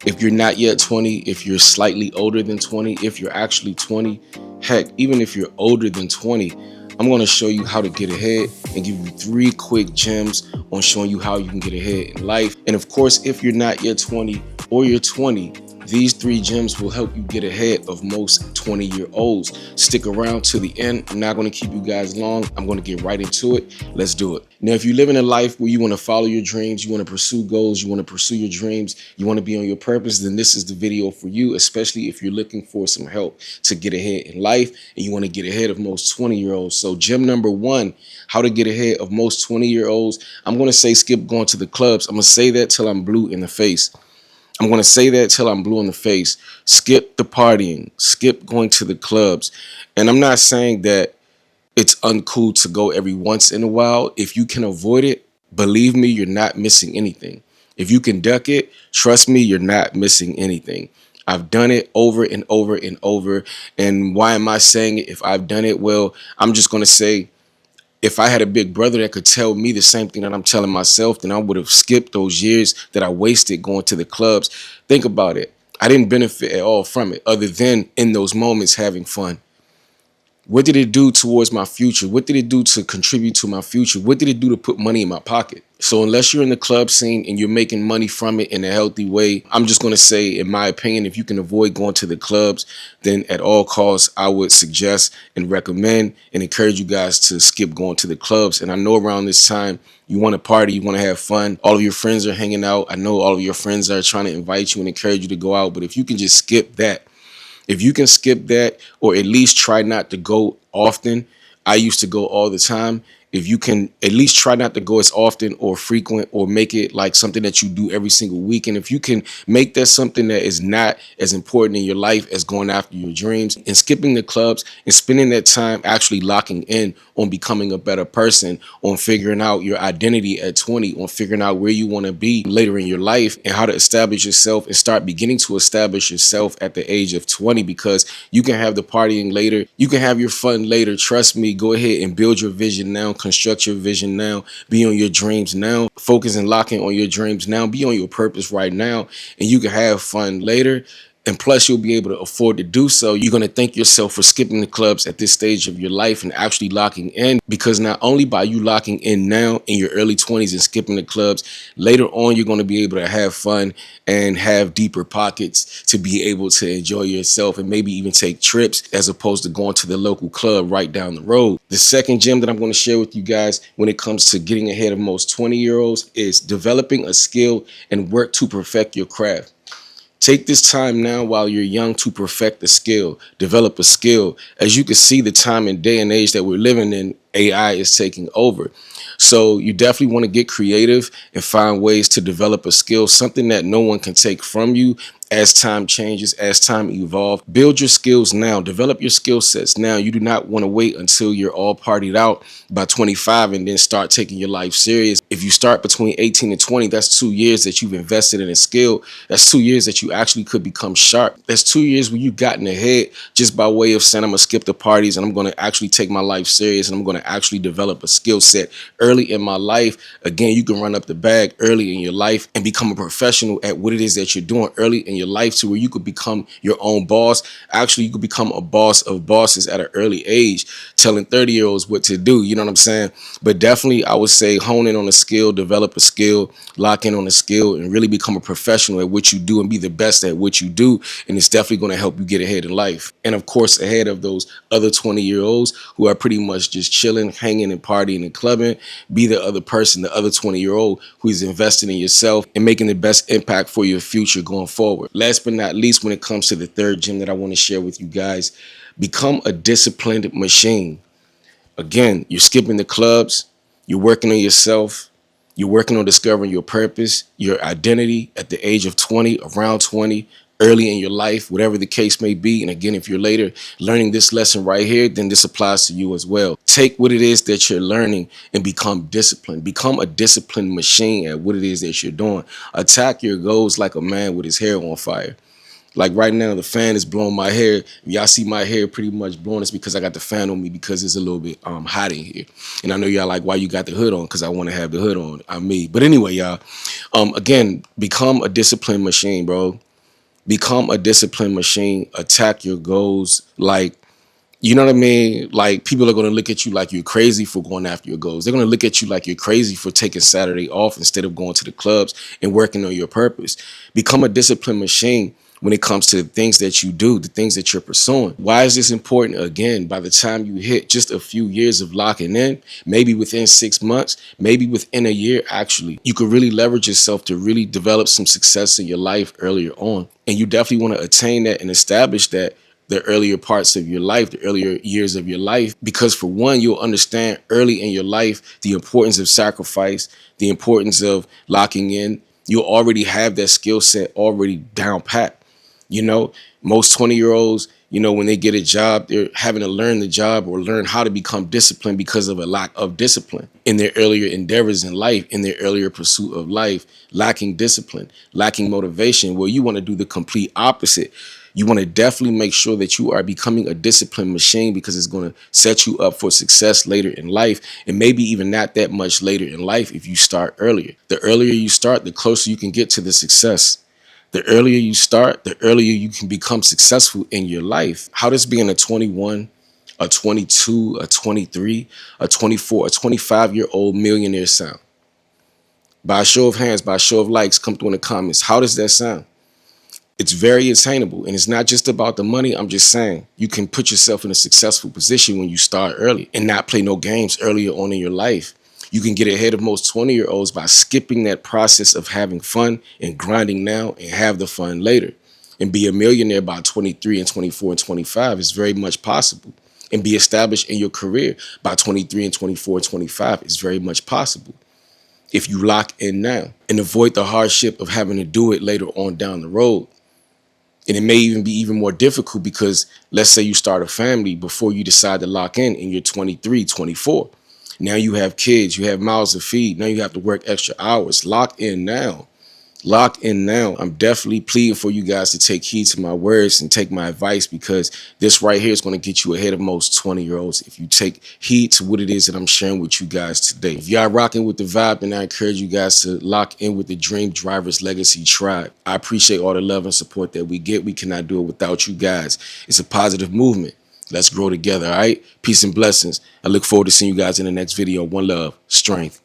If you're not yet 20, if you're slightly older than 20, if you're actually 20, heck, even if you're older than 20, I'm going to show you how to get ahead and give you 3 quick gems on showing you how you can get ahead in life. And of course, if you're not yet 20 or you're 20, these 3 gems will help you get ahead of most 20-year-olds. Stick around to the end. I'm not going to keep you guys long. I'm going to get right into it. Let's do it. Now, if you live in a life where you want to follow your dreams, you want to pursue goals, you want to pursue your dreams, you want to be on your purpose, then this is the video for you, especially if you're looking for some help to get ahead in life and you want to get ahead of most 20-year-olds. So gem number 1, how to get ahead of most 20-year-olds. I'm going to say skip going to the clubs. I'm going to say that till I'm blue in the face. I'm going to say that till I'm blue in the face. Skip the partying, skip going to the clubs. And I'm not saying that it's uncool to go every once in a while. If you can avoid it, believe me, you're not missing anything. If you can duck it, trust me, you're not missing anything. I've done it over and over and over. And why am I saying it? If I've done it, well, I'm just going to say, if I had a big brother that could tell me the same thing that I'm telling myself, then I would have skipped those years that I wasted going to the clubs. Think about it. I didn't benefit at all from it other than in those moments having fun. What did it do towards my future? What did it do to contribute to my future? What did it do to put money in my pocket? So unless you're in the club scene and you're making money from it in a healthy way, I'm just going to say, in my opinion, if you can avoid going to the clubs, then at all costs, I would suggest and recommend and encourage you guys to skip going to the clubs. And I know around this time, you want to party, you want to have fun. All of your friends are hanging out. I know all of your friends are trying to invite you and encourage you to go out. But if you can just skip that, if you can skip that or at least try not to go often, I used to go all the time. If you can at least try not to go as often or frequent or make it like something that you do every single week. And if you can make that something that is not as important in your life as going after your dreams and skipping the clubs and spending that time actually locking in on becoming a better person, on figuring out your identity at 20, on figuring out where you want to be later in your life and how to establish yourself and start beginning to establish yourself at the age of 20, because you can have the partying later. You can have your fun later. Trust me, go ahead and build your vision now. Construct your vision now. Be on your dreams now. Focus and lock in on your dreams now. Be on your purpose right now, and you can have fun later. And plus, you'll be able to afford to do so. You're going to thank yourself for skipping the clubs at this stage of your life and actually locking in, because not only by you locking in now in your early 20s and skipping the clubs, later on, you're going to be able to have fun and have deeper pockets to be able to enjoy yourself and maybe even take trips as opposed to going to the local club right down the road. The second gem that I'm going to share with you guys when it comes to getting ahead of most 20-year-olds is developing a skill and work to perfect your craft. Take this time now while you're young to perfect a skill, develop a skill. As you can see, the time and day and age that we're living in, AI is taking over. So you definitely want to get creative and find ways to develop a skill, something that no one can take from you as time changes, as time evolves. Build your skills now. Develop your skill sets now. You do not want to wait until you're all partied out by 25 and then start taking your life serious. If you start between 18 and 20, that's 2 years that you've invested in a skill. That's 2 years that you actually could become sharp. That's 2 years where you've gotten ahead just by way of saying, I'm going to skip the parties and I'm going to actually take my life serious and I'm going to actually develop a skill set early in my life. Again, you can run up the bag early in your life and become a professional at what it is that you're doing early in your life, to where you could become your own boss. Actually, you could become a boss of bosses at an early age, telling 30-year-olds what to do. You know what I'm saying? But definitely, I would say hone in on a skill, develop a skill, lock in on a skill, and really become a professional at what you do and be the best at what you do. And it's definitely going to help you get ahead in life. And of course, ahead of those other 20-year-olds who are pretty much just chilling, hanging and partying and clubbing. Be the other person, the other 20-year-old who is investing in yourself and making the best impact for your future going forward. Last but not least, when it comes to the third gem that I want to share with you guys, become a disciplined machine. Again, you're skipping the clubs, you're working on yourself, you're working on discovering your purpose, your identity at the age of 20, around 20, early in your life, whatever the case may be. And again, if you're later learning this lesson right here, then this applies to you as well. Take what it is that you're learning and become disciplined. Become a disciplined machine at what it is that you're doing. Attack your goals like a man with his hair on fire. Like right now, the fan is blowing my hair. If y'all see my hair pretty much blowing, it's because I got the fan on me because it's a little bit hot in here. And I know y'all like, why you got the hood on? Because I want to have the hood on. I'm me. But anyway, y'all, again, become a disciplined machine, bro. Become a disciplined machine. Attack your goals. Like, you know what I mean? Like, people are going to look at you like you're crazy for going after your goals. They're going to look at you like you're crazy for taking Saturday off instead of going to the clubs and working on your purpose. Become a disciplined machine when it comes to the things that you do, the things that you're pursuing. Why is this important? Again, by the time you hit just a few years of locking in, maybe within 6 months, maybe within a year, actually, you could really leverage yourself to really develop some success in your life earlier on. And you definitely want to attain that and establish that the earlier parts of your life, the earlier years of your life, because for one, you'll understand early in your life the importance of sacrifice, the importance of locking in. You'll already have that skill set already down pat. You know, most 20-year-olds, when they get a job, they're having to learn the job or learn how to become disciplined because of a lack of discipline in their earlier endeavors in life, in their earlier pursuit of life, lacking discipline, lacking motivation. Well, you want to do the complete opposite. You want to definitely make sure that you are becoming a disciplined machine, because it's going to set you up for success later in life, and maybe even not that much later in life if you start earlier. The earlier you start, the closer you can get to the success. The earlier you start, the earlier you can become successful in your life. How does being a 21, a 22, a 23, a 24, a 25-year-old millionaire sound? By a show of hands, by a show of likes, come through in the comments. How does that sound? It's very attainable, and it's not just about the money. I'm just saying you can put yourself in a successful position when you start early and not play no games earlier on in your life. You can get ahead of most 20-year-olds by skipping that process of having fun and grinding now and have the fun later. And be a millionaire by 23 and 24 and 25 is very much possible. And be established in your career by 23 and 24 and 25 is very much possible if you lock in now and avoid the hardship of having to do it later on down the road. And it may even be even more difficult because let's say you start a family before you decide to lock in and you're 23, 24. Now you have kids, you have mouths to feed. Now you have to work extra hours. Lock in now. Lock in now. I'm definitely pleading for you guys to take heed to my words and take my advice, because this right here is going to get you ahead of most 20-year-olds if you take heed to what it is that I'm sharing with you guys today. If y'all rocking with the vibe, then I encourage you guys to lock in with the Dream Drivers Legacy Tribe. I appreciate all the love and support that we get. We cannot do it without you guys. It's a positive movement. Let's grow together, all right? Peace and blessings. I look forward to seeing you guys in the next video. One love, strength.